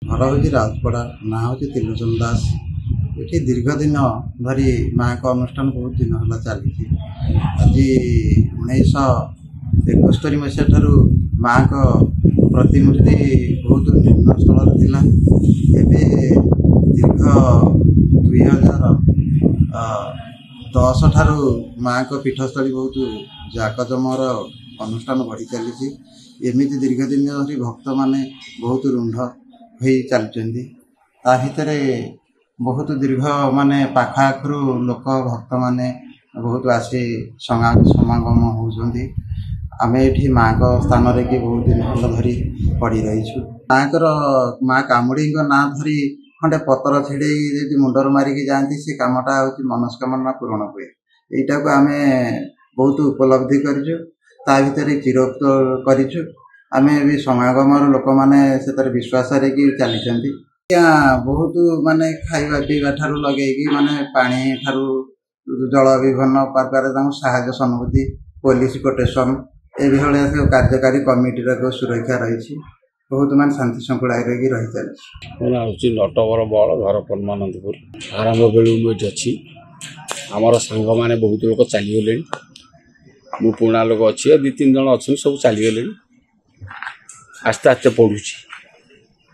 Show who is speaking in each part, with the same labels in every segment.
Speaker 1: घर हूँ राउतपड़ा ना हूँ त्रिलोचन दास। ये दीर्घ दिन धरी माँ का अनुष्ठान बहुत दिन है चली। आज 1971 मसीहा ठारू माँ का प्रतिमूर्ति बहुत निम्न स्थल थिला। एबे दीर्घ 2010 ठारू माँ का पीठस्थली बहुत जाकजमर अनुष्ठान बढ़ी चली। एमती दीर्घ दिन धरी भक्त माने बहुत रूढ़ हो चलती। ता भितर बहुत दीर्घ माने पाखाखु लोक भक्त माने बहुत आसी समागम होती। आम ये माँ को स्थान कि बहुत दिन धरी पड़ी रहीछु। माँ कामुड़ी ना धरी खंडे पतर छिड़े मुंडर मारिकी जाती से कामटा हूँ मनस्कामना पूरण हुए। यहीटा को आम बहुत उपलब्धि करूँ। ता भर चिरोक्तर करूँ। आम भी समागम लोक मैंने से विश्वास चली। बहुत माने खाଇବା पीवा ठारू लगे माने पानी ठारू जल विभिन्न प्रकार साहाय्य सहानुभूति पुलिस प्रोटेक्शन ये कार्यकारी कमिटीर सुरक्षा रही बहुत मान शांति शृंखला रही चली।
Speaker 2: मोना हूँ नटवर बल घर परमानंदपुर आरंभ बेलू मुझे अच्छी आमर सांग मैंने बहुत लोग चलीगले। मु पुणा लोक अच्छी 2-3 जन अच्छे सब चलीगले। आस्ते आस्ते पढ़ुची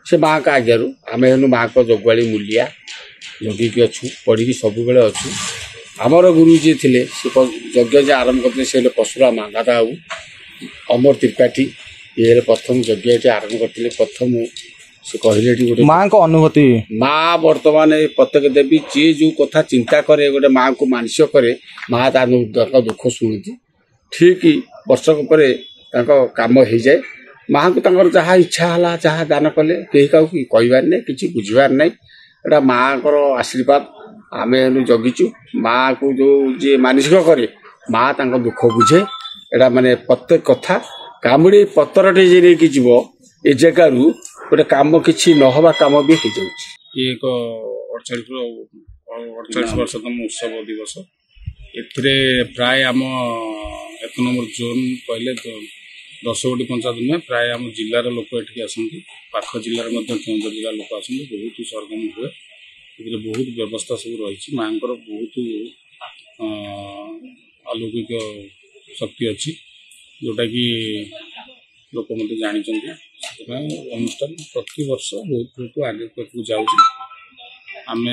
Speaker 2: से माँ का आज्ञारू आम हूँ माँ को जगुआली मूलिया जगिकी अच्छु पढ़ी सब बेले अच्छु। आमर गुरु जी थे यज्ञ जे आरंभ करते से परशुराम मांगाता बाबू अमर त्रिपाठी ये प्रथम यज्ञ ये आरंभ करते। प्रथम से कहले गोटे
Speaker 3: माँ को अनुभूति
Speaker 2: माँ वर्तमान प्रत्येक देवी जी जो कथा चिंता करे गोटे माँ को मानसिक करे माँ दुख शुणुची। ठीक वर्षक पर काम हो जाए। माँ को जहाँ इच्छा है जहाँ दान कले कहीं क्या कहबार ना कि बुझार ना एटा माँ को आशीर्वाद आम जगिचु। माँ को जो जी मानसिक करे माँ दुख बुझे। एटा माने प्रत्येक कथा कामुड़ी पतरटे जे नहीं जीव ए जगह गोटे काम किसी नहबा काम भी हो जाए। ये एक 48 वर्षतम उत्सव दिवस ए प्राय आम 1 नंबर जोन कहले 10 गोटी पंचायत में प्राय आम जिलार लोक ये आसती। पाख जिलार केन्दुझर जिला लोक आसती। बहुत सरगम हुए ये बहुत व्यवस्था सब रही। माँ बहुत अलौकिक शक्ति अच्छी जोटा कि लोक मत जानी अनुष्ठान प्रति वर्ष बहुत लोग आगे जाऊँ। आम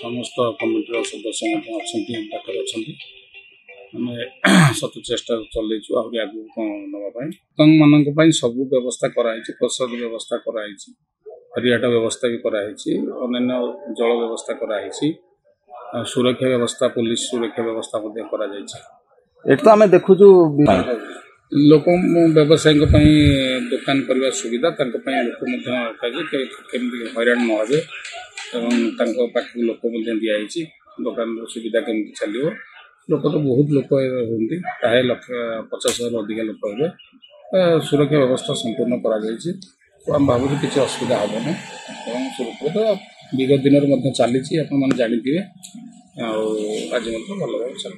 Speaker 2: समस्त कमिटर सदस्य अच्छा आम सत चेष्टा चलु आहरी आगे नापी मान सब व्यवस्था कराई। प्रसाद व्यवस्था कराई हरियाटा व्यवस्था भी कराई अन्य जल व्यवस्था कराई सुरक्षा व्यवस्था पुलिस सुरक्षा व्यवस्था
Speaker 3: तो आम देखु
Speaker 2: लोक व्यवसायी दुकान करने सुविधा लोक हैरान न हे पाख लोक दिखाई दुकान सुविधा केमती चलो। लोक तो बहुत लोक होती प्राय 1,50,000 अधिक लोक हे। सुरक्षा व्यवस्था संपूर्ण करा आम भावुँ किसी असुविधा हे ना सुरक्षित विगत दिन चली आप जानी आज भल भाव चल।